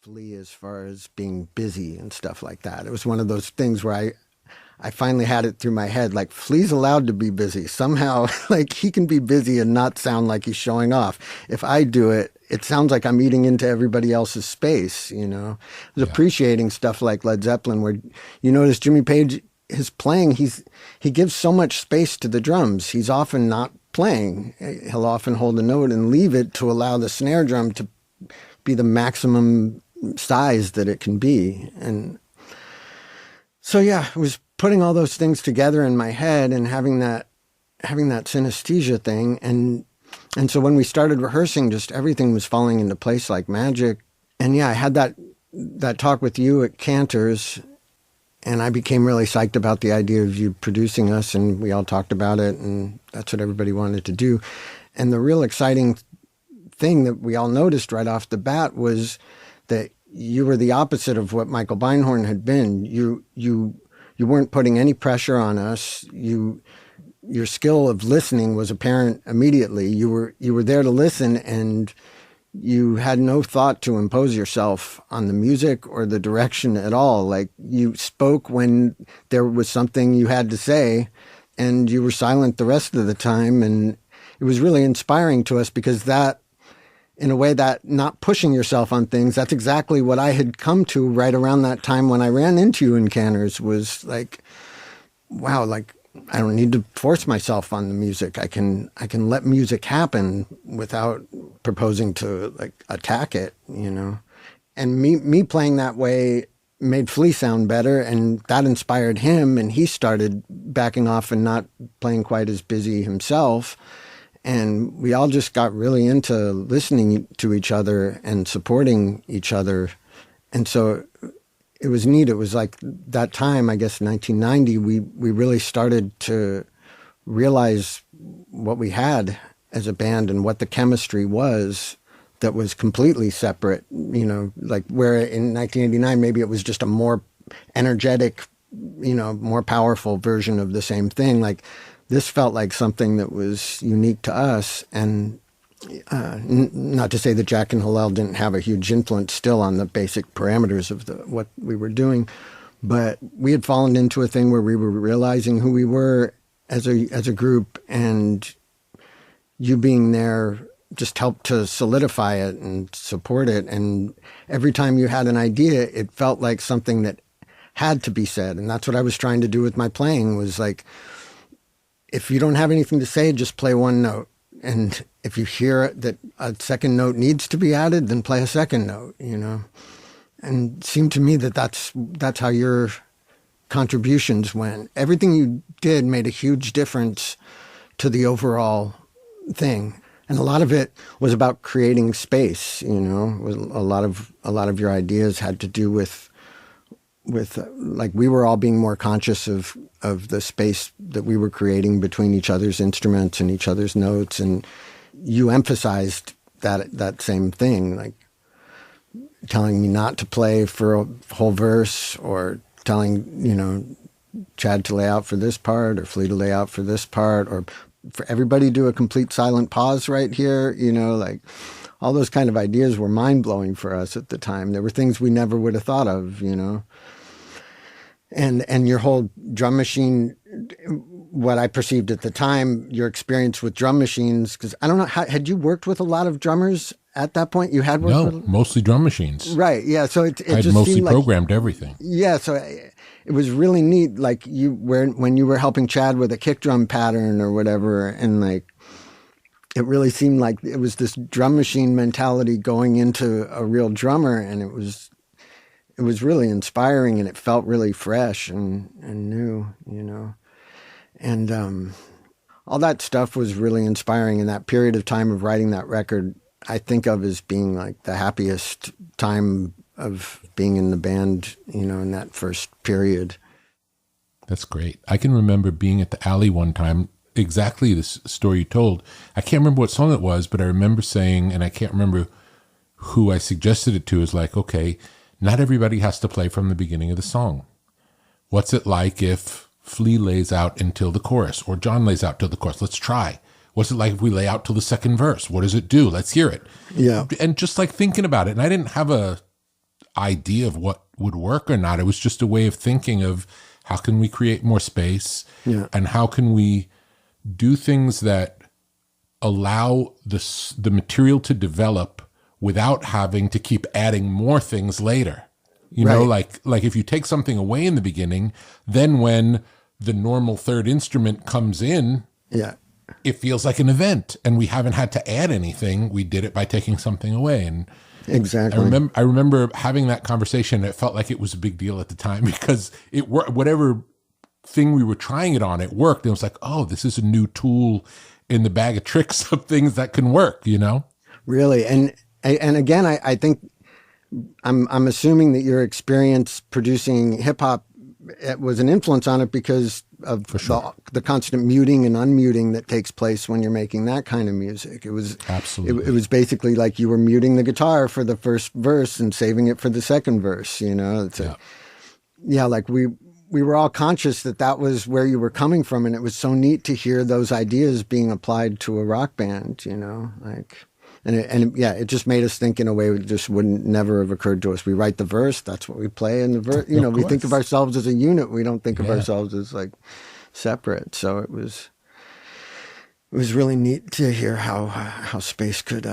Flea as far as being busy and stuff like that. It was one of those things where I finally had it through my head, like Flea's allowed to be busy. Somehow, like he can be busy and not sound like he's showing off. If I do it, it sounds like I'm eating into everybody else's space, you know. I was appreciating stuff like Led Zeppelin where you notice Jimmy Page, his playing, he gives so much space to the drums. He's often not playing. He'll often hold a note and leave it to allow the snare drum to be the maximum size that it can be. And so, yeah, it was putting all those things together in my head and having that synesthesia thing. And so when we started rehearsing, just everything was falling into place like magic. And yeah, I had that talk with you at Cantor's, and I became really psyched about the idea of you producing us, and we all talked about it, and that's what everybody wanted to do. And the real exciting thing that we all noticed right off the bat was that you were the opposite of what Michael Beinhorn had been. You weren't putting any pressure on us. Your skill of listening was apparent immediately. You were there to listen, and you had no thought to impose yourself on the music or the direction at all. Like, you spoke when there was something you had to say, and you were silent the rest of the time. And it was really inspiring to us because that, in a way, that not pushing yourself on things, that's exactly what I had come to right around that time when I ran into you in Cantor's, was like, wow, like, I don't need to force myself on the music. I can let music happen without proposing to like attack it, you know. And me playing that way made Flea sound better, and that inspired him, and he started backing off and not playing quite as busy himself. And we all just got really into listening to each other and supporting each other. And so it was neat. It was like that time, I guess 1990, we really started to realize what we had as a band and what the chemistry was that was completely separate, you know, like where in 1989, maybe it was just a more energetic, you know, more powerful version of the same thing. Like, this felt like something that was unique to us. And not to say that Jack and Hillel didn't have a huge influence still on the basic parameters of what we were doing, but we had fallen into a thing where we were realizing who we were as a group, and you being there just helped to solidify it and support it. And every time you had an idea, it felt like something that had to be said. And that's what I was trying to do with my playing, was like, if you don't have anything to say, just play one note. And if you hear that a second note needs to be added, then play a second note, you know. And it seemed to me that that's how your contributions went. Everything you did made a huge difference to the overall thing. And a lot of it was about creating space, you know. A lot of your ideas had to do with like, we were all being more conscious of the space that we were creating between each other's instruments and each other's notes. And you emphasized that same thing, like telling me not to play for a whole verse, or telling, you know, Chad to lay out for this part, or Flea to lay out for this part, or for everybody to do a complete silent pause right here, you know, like all those kind of ideas were mind-blowing for us at the time. There were things we never would have thought of, you know. And your whole drum machine, what I perceived at the time, your experience with drum machines, because I don't know, had you worked with a lot of drummers at that point? You had worked with mostly drum machines. Right, yeah. So it I just mostly seemed programmed everything. Yeah, so it was really neat, like when you were helping Chad with a kick drum pattern or whatever, and like, it really seemed like it was this drum machine mentality going into a real drummer, and it was really inspiring, and it felt really fresh and new, you know. And all that stuff was really inspiring. In that period of time of writing that record, I think of as being like the happiest time of being in the band, you know, in that first period. That's great. I can remember being at the Alley one time, exactly this story you told. I can't remember what song it was, but I remember saying, and I can't remember who I suggested it to, is like, okay, not everybody has to play from the beginning of the song. What's it like if Flea lays out until the chorus, or John lays out till the chorus? Let's try. What's it like if we lay out till the second verse? What does it do? Let's hear it. Yeah. And just like thinking about it. And I didn't have a idea of what would work or not. It was just a way of thinking of how can we create more space, and how can we do things that allow the material to develop without having to keep adding more things later. You know, like if you take something away in the beginning, then when the normal third instrument comes in, it feels like an event, and we haven't had to add anything. We did it by taking something away. And exactly. I remember having that conversation. It felt like it was a big deal at the time because it worked. Whatever thing we were trying it on, it worked. And it was like, oh, this is a new tool in the bag of tricks of things that can work, you know? Really. And again, I think I'm assuming that your experience producing hip hop was an influence on it because of the constant muting and unmuting that takes place when you're making that kind of music. It was absolutely. It was basically like you were muting the guitar for the first verse and saving it for the second verse. You know, like we were all conscious that was where you were coming from, and it was so neat to hear those ideas being applied to a rock band. You know, like. It just made us think in a way that just wouldn't never have occurred to us. We write the verse, that's what we play in the verse. You know, we think of ourselves as a unit. We don't think of ourselves as like separate. So it was really neat to hear how space could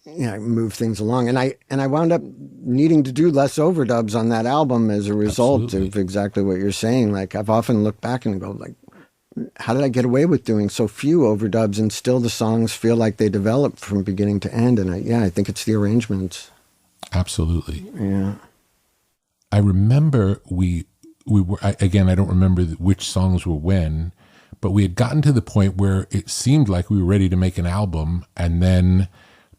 move things along. And I wound up needing to do less overdubs on that album as a result of exactly what you're saying. Like I've often looked back and go like, how did I get away with doing so few overdubs and still the songs feel like they developed from beginning to end? And I think it's the arrangements. Absolutely. Yeah. I remember we were, again, I don't remember which songs were when, but we had gotten to the point where it seemed like we were ready to make an album. And then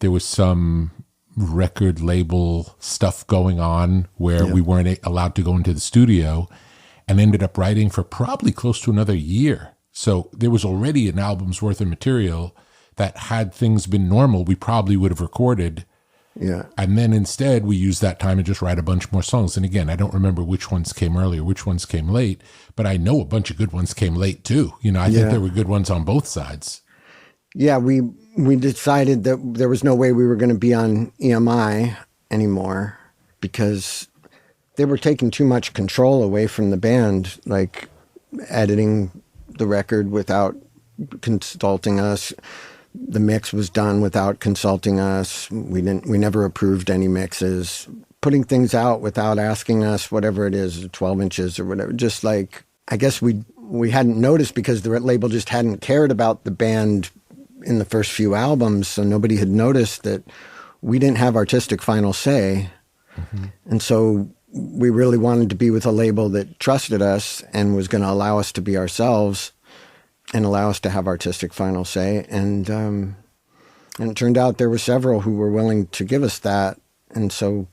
there was some record label stuff going on where we weren't allowed to go into the studio, and ended up writing for probably close to another year. So there was already an album's worth of material that had things been normal, we probably would have recorded. Yeah. And then instead we used that time to just write a bunch more songs. And again, I don't remember which ones came earlier, which ones came late, but I know a bunch of good ones came late too. You know, I think there were good ones on both sides. Yeah, we decided that there was no way we were going to be on EMI anymore because they were taking too much control away from the band, like editing the record without consulting us. The mix was done without consulting us. We never approved any mixes. Putting things out without asking us, whatever it is, 12 inches or whatever. Just like, I guess we hadn't noticed because the label just hadn't cared about the band in the first few albums. So nobody had noticed that we didn't have artistic final say. Mm-hmm. And so we really wanted to be with a label that trusted us and was going to allow us to be ourselves and allow us to have artistic final say. And it turned out there were several who were willing to give us that. And so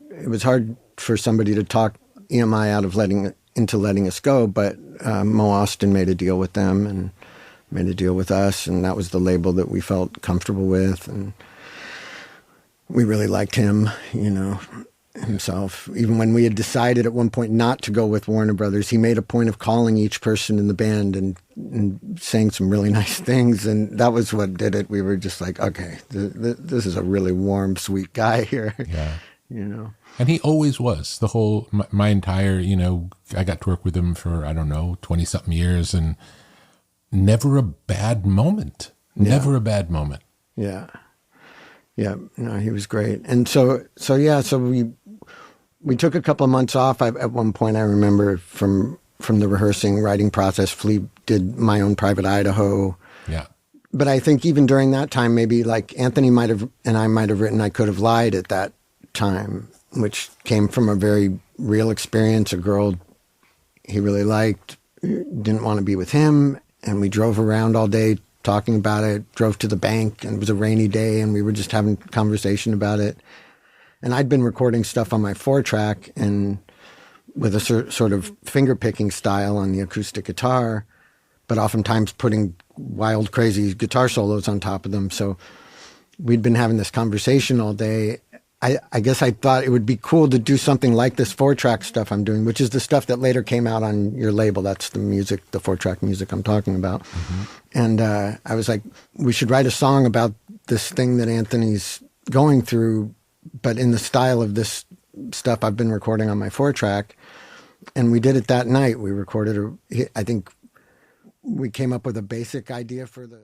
it was hard for somebody to talk EMI out of letting us go. But Mo Austin made a deal with them and made a deal with us. And that was the label that we felt comfortable with. And we really liked him, you know, himself. Even when we had decided at one point not to go with Warner Brothers, he made a point of calling each person in the band and saying some really nice things. And that was what did it. We were just like, okay, this is a really warm, sweet guy here. Yeah. You know. And he always was. The whole, my entire, you know, I got to work with him for, 20-something years, and never a bad moment. Never a bad moment. Yeah. Yeah, no, he was great. And so we took a couple of months off. At one point, I remember from the rehearsing, writing process, Flea did My Own Private Idaho. Yeah. But I think even during that time, maybe like Anthony and I might have written I Could Have Lied at that time, which came from a very real experience. A girl he really liked didn't want to be with him, and we drove around all day talking about it, drove to the bank, and it was a rainy day, and we were just having a conversation about it. And I'd been recording stuff on my 4-track and with a sort of finger-picking style on the acoustic guitar, but oftentimes putting wild, crazy guitar solos on top of them. So we'd been having this conversation all day. I guess I thought it would be cool to do something like this 4-track stuff I'm doing, which is the stuff that later came out on your label. That's the music, the 4-track music I'm talking about. Mm-hmm. And I was like, we should write a song about this thing that Anthony's going through, but in the style of this stuff I've been recording on my 4-track. And we did it that night. We recorded, I think we came up with a basic idea for the